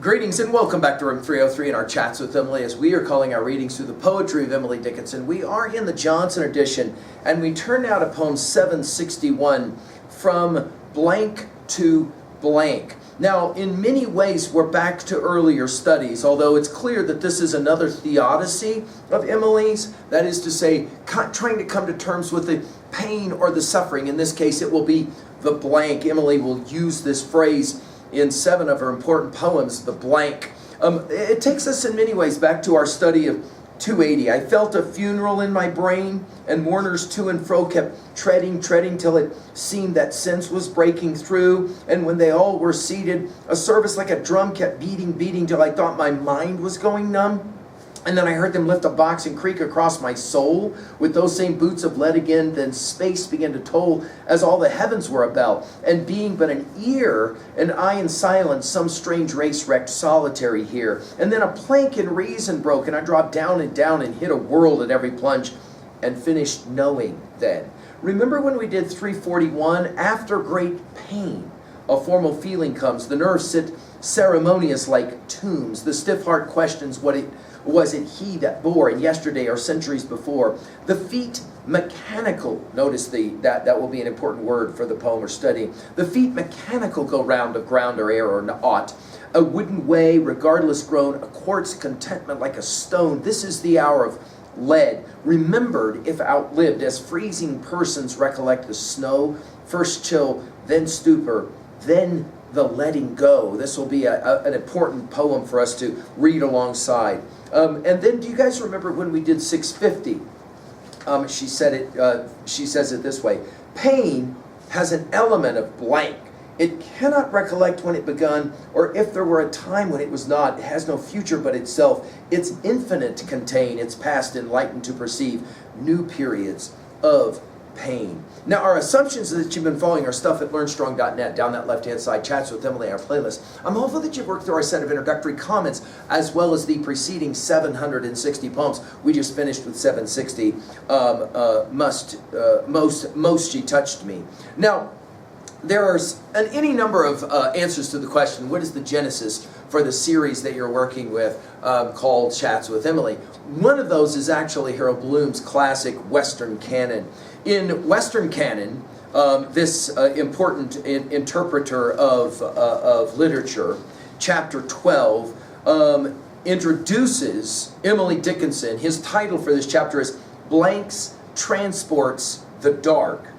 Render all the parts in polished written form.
Greetings and welcome back to Room 303 in our Chats with Emily, as we are calling our readings through the poetry of Emily Dickinson. We are in the Johnson edition, and we turn now to poem 761, From Blank to Blank. Now, in many ways, we're back to earlier studies, although it's clear that this is another theodicy of Emily's, that is to say, trying to come to terms with the pain or the suffering. In this case, it will be the blank. Emily will use this phrase in 7 of her important poems, the blank. It takes us in many ways back to our study of 280. I felt a funeral in my brain, and mourners to and fro kept treading till it seemed that sense was breaking through. And when they all were seated, a service like a drum kept beating till I thought my mind was going numb. And then I heard them lift a box and creak across my soul with those same boots of lead again. Then space began to toll as all the heavens were a bell. And being but an ear, and I in silence, some strange race wrecked solitary here. And then a plank in reason broke, and I dropped down and hit a world at every plunge, and finished knowing then. Remember when we did 341? After great pain, a formal feeling comes. The nerves sit ceremonious like tombs. The stiff heart questions was it he that bore in yesterday or centuries before? The feet mechanical, notice that will be an important word for the poem we're studying. The feet mechanical go round of ground or air or aught. A wooden way, regardless grown, a quartz contentment like a stone. This is the hour of lead, remembered if outlived, as freezing persons recollect the snow. First chill, then stupor, then the letting go. This will be an important poem for us to read alongside. And then, do you guys remember when we did 650? She says it this way: pain has an element of blank. It cannot recollect when it begun, or if there were a time when it was not. It has no future but itself. It's infinite to contain, its past enlightened to perceive new periods of pain. Now, our assumptions that you've been following our stuff at learnstrong.net, down that left-hand side, Chats with Emily, our playlist. I'm hopeful that you've worked through our set of introductory comments, as well as the preceding 760 poems. We just finished with 760. Most she touched me. Now, there's any number of answers to the question, what is the genesis for the series that you're working with called Chats with Emily? One of those is actually Harold Bloom's classic Western canon. In Western canon, this important interpreter of literature, chapter 12, introduces Emily Dickinson. His title for this chapter is Blanks Transports the Dark.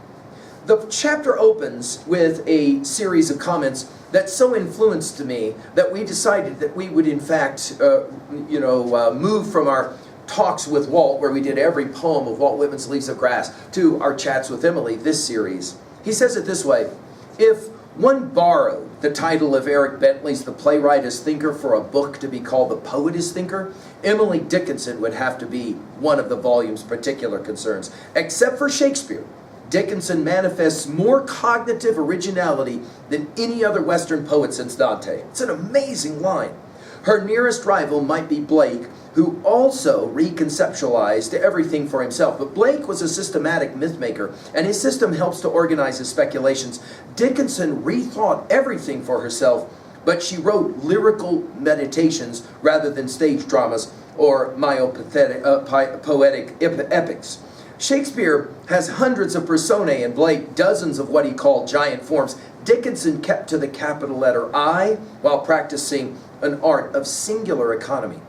The chapter opens with a series of comments that so influenced me that we decided that we would in fact move from our talks with Walt, where we did every poem of Walt Whitman's Leaves of Grass, to our Chats with Emily, this series. He says it this way: if one borrowed the title of Eric Bentley's The Playwright as Thinker for a book to be called The Poet as Thinker, Emily Dickinson would have to be one of the volume's particular concerns. Except for Shakespeare, Dickinson manifests more cognitive originality than any other Western poet since Dante. It's an amazing line. Her nearest rival might be Blake, who also reconceptualized everything for himself. But Blake was a systematic mythmaker, and his system helps to organize his speculations. Dickinson rethought everything for herself, but she wrote lyrical meditations rather than stage dramas or poetic epics. Shakespeare has hundreds of personae, and Blake dozens of what he called giant forms. Dickinson kept to the capital letter I while practicing an art of singular economy.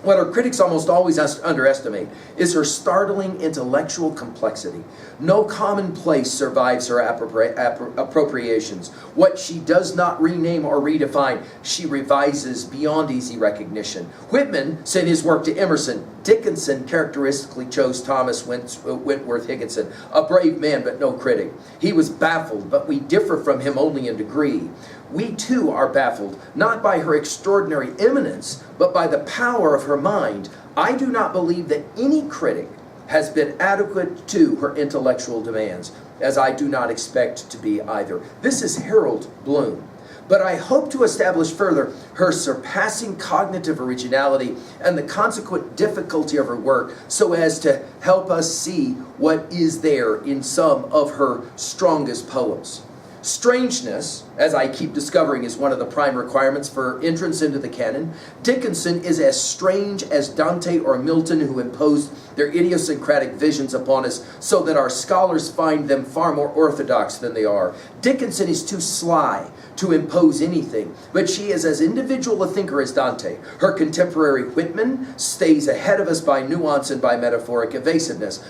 What our critics almost always underestimate is her startling intellectual complexity. No commonplace survives her appropriations. What she does not rename or redefine, she revises beyond easy recognition. Whitman sent his work to Emerson. Dickinson characteristically chose Thomas Wentworth Higginson, a brave man but no critic. He was baffled, but we differ from him only in degree. We too are baffled, not by her extraordinary eminence, but by the power of her mind. I do not believe that any critic has been adequate to her intellectual demands, as I do not expect to be either. This is Harold Bloom. But I hope to establish further her surpassing cognitive originality and the consequent difficulty of her work, so as to help us see what is there in some of her strongest poems. Strangeness, as I keep discovering, is one of the prime requirements for entrance into the canon. Dickinson is as strange as Dante or Milton, who imposed their idiosyncratic visions upon us so that our scholars find them far more orthodox than they are. Dickinson is too sly to impose anything, but she is as individual a thinker as Dante. Her contemporary Whitman stays ahead of us by nuance and by metaphoric evasiveness.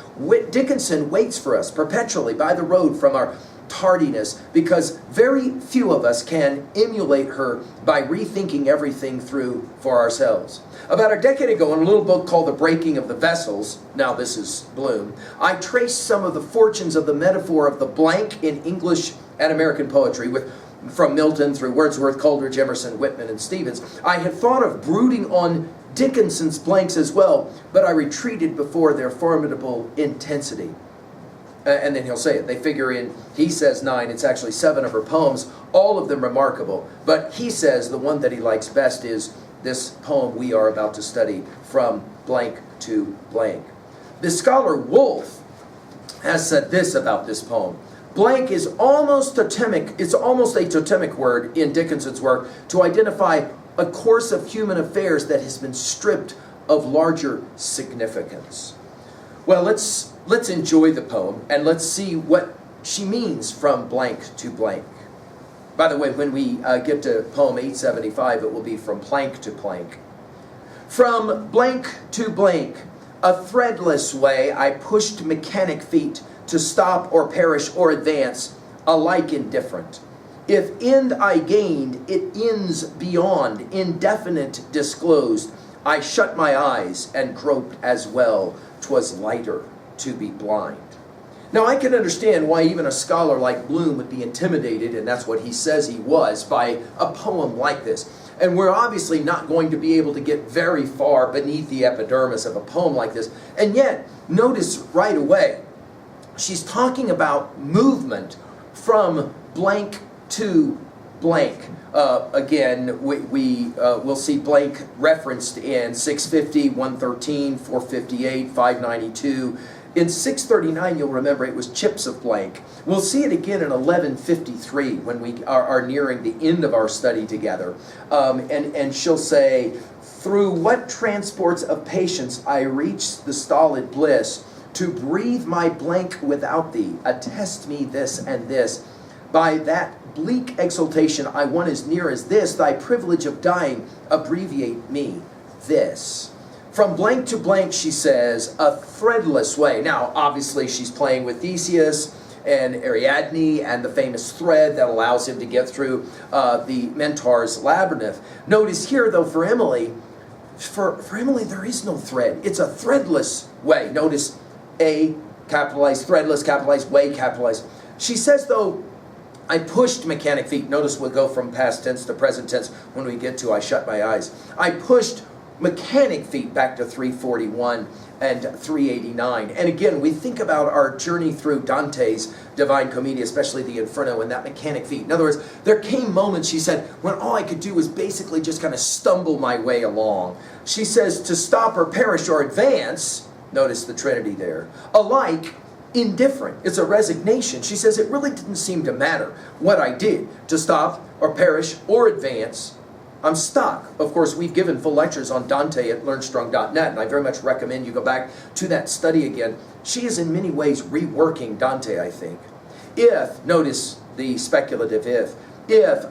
Dickinson waits for us perpetually by the road from our tardiness, because very few of us can emulate her by rethinking everything through for ourselves. About a decade ago, in a little book called The Breaking of the Vessels, now this is Bloom, I traced some of the fortunes of the metaphor of the blank in English and American poetry, from Milton through Wordsworth, Coleridge, Emerson, Whitman, and Stevens. I had thought of brooding on Dickinson's blanks as well, but I retreated before their formidable intensity. And then he'll say it. They figure in, he says 9, it's actually 7 of her poems, all of them remarkable. But he says the one that he likes best is this poem we are about to study, From Blank to Blank. The scholar Wolfe has said this about this poem. Blank is almost totemic, it's almost a totemic word in Dickinson's work to identify a course of human affairs that has been stripped of larger significance. Well, let's enjoy the poem and let's see what she means from blank to blank. By the way, when we get to poem 875, it will be from plank to plank. From blank to blank, a threadless way I pushed mechanic feet to stop or perish or advance, alike indifferent. If end I gained, it ends beyond, indefinite disclosed. I shut my eyes and groped as well. 'Twas lighter to be blind. Now I can understand why even a scholar like Bloom would be intimidated, and that's what he says he was, by a poem like this. And we're obviously not going to be able to get very far beneath the epidermis of a poem like this. And yet, notice right away, she's talking about movement from blank to blank. Again, we'll see blank referenced in 650, 113, 458, 592. In 639, you'll remember it was chips of blank. We'll see it again in 1153 when we are nearing the end of our study together. And she'll say, through what transports of patience I reached the stolid bliss, to breathe my blank without thee, attest me this and this. By that bleak exultation I won as near as this, thy privilege of dying, abbreviate me this. From blank to blank, she says, a threadless way. Now, obviously, she's playing with Theseus and Ariadne and the famous thread that allows him to get through the Mentor's labyrinth. Notice here, though, for Emily, there is no thread. It's a threadless way. Notice A, capitalized, threadless, capitalized, way, capitalized. She says, though, I pushed mechanic feet. Notice we'll go from past tense to present tense when we get to I shut my eyes. I pushed mechanic feet back to 341 and 389. And again, we think about our journey through Dante's Divine Commedia, especially the Inferno, and that mechanic feet. In other words, there came moments, she said, when all I could do was basically just kind of stumble my way along. She says, to stop or perish or advance, notice the Trinity there, alike indifferent. It's a resignation. She says it really didn't seem to matter what I did, to stop or perish or advance. I'm stuck. Of course, we've given full lectures on Dante at learnstrong.net, and I very much recommend you go back to that study again. She is in many ways reworking Dante, I think. If, notice the speculative if,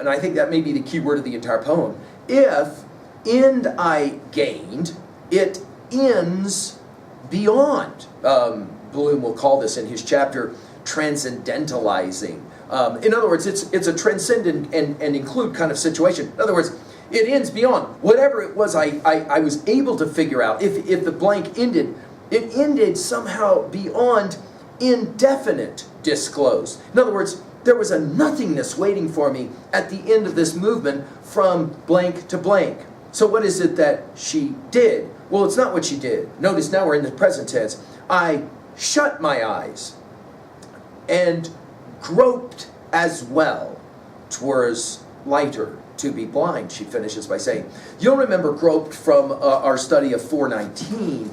and I think that may be the key word of the entire poem, if end I gained, it ends beyond. Bloom will call this in his chapter transcendentalizing. In other words, it's a transcendent and include kind of situation. In other words, it ends beyond whatever it was I was able to figure out. If the blank ended, it ended somehow beyond indefinite disclose. In other words, there was a nothingness waiting for me at the end of this movement from blank to blank. So what is it that she did? Well, it's not what she did. Notice now we're in the present tense. I shut my eyes and groped as well. 'Twas lighter to be blind, she finishes by saying. You'll remember groped from our study of 419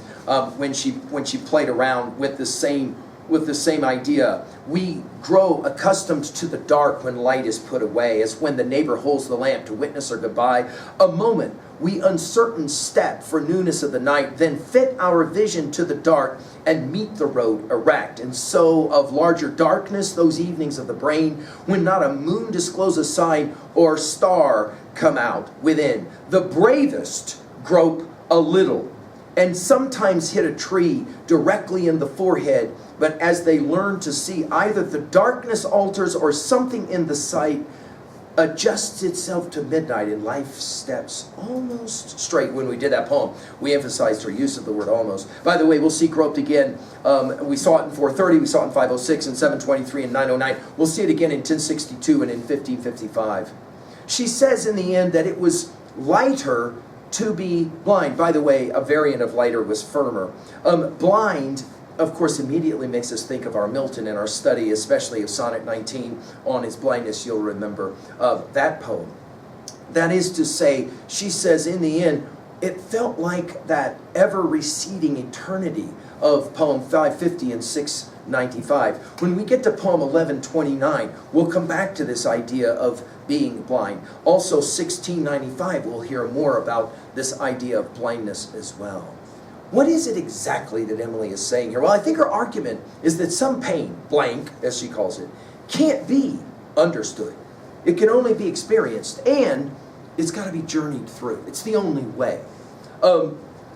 when she played around with the same with the same idea. We grow accustomed to the dark when light is put away, as when the neighbor holds the lamp to witness our goodbye. A moment we uncertain step for newness of the night, then fit our vision to the dark and meet the road erect. And so of larger darkness, those evenings of the brain, when not a moon disclose a sign or star come out within, the bravest grope a little, and sometimes hit a tree directly in the forehead. But as they learn to see, either the darkness alters or something in the sight adjusts itself to midnight, and life steps almost straight. When we did that poem, we emphasized our use of the word almost. By the way, we'll see groped again. We saw it in 430, we saw it in 506, and 723, and 909. We'll see it again in 1062 and in 1555. She says in the end that it was lighter to be blind. By the way, a variant of lighter was firmer. Blind, of course, immediately makes us think of our Milton in our study, especially of Sonnet 19 on his blindness. You'll remember that poem. That is to say, she says in the end, it felt like that ever-receding eternity of poem 550 and 695. When we get to poem 1129, we'll come back to this idea of being blind. Also, 1695, we'll hear more about this idea of blindness as well. What is it exactly that Emily is saying here? Well, I think her argument is that some pain, blank, as she calls it, can't be understood. It can only be experienced, and it's got to be journeyed through. It's the only way.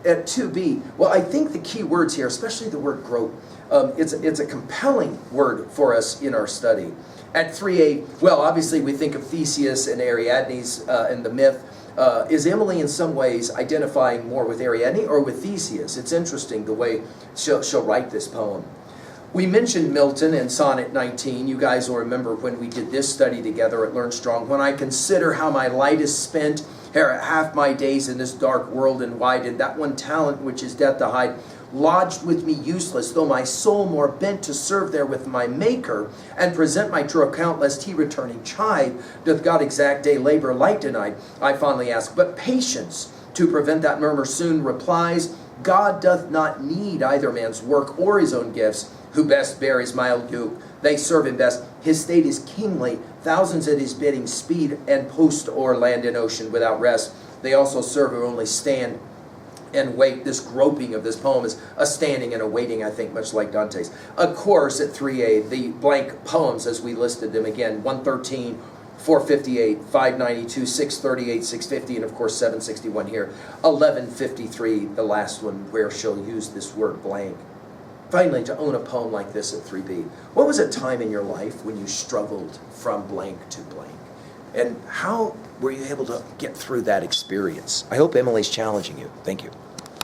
At 2b, well, I think the key words here, especially the word grope, it's a compelling word for us in our study. At 3a, well, obviously we think of Theseus and Ariadne's and the myth. Is Emily in some ways identifying more with Ariadne or with Theseus? It's interesting the way she'll write this poem. We mentioned Milton in Sonnet 19. You guys will remember when we did this study together at Learn Strong. When I consider how my light is spent, half my days in this dark world and wide, and that one talent which is death to hide, lodged with me useless, though my soul more bent to serve there with my Maker, and present my true account, lest he returning chide, doth God exact day labor light denied. I fondly ask, but patience to prevent that murmur soon replies, God doth not need either man's work or his own gifts, who best bear his mild yoke, they serve him best. His state is kingly, thousands at his bidding speed, and post o'er land and ocean without rest. They also serve who only stand and wait. This groping of this poem is a standing and a waiting, I think, much like Dante's. Of course, at 3a, the blank poems, as we listed them again, 113, 458, 592, 638, 650, and of course 761 here. 1153, the last one, where she'll use this word blank. Finally, to own a poem like this at 3b, what was a time in your life when you struggled from blank to blank? And how were you able to get through that experience? I hope Emily's challenging you. Thank you.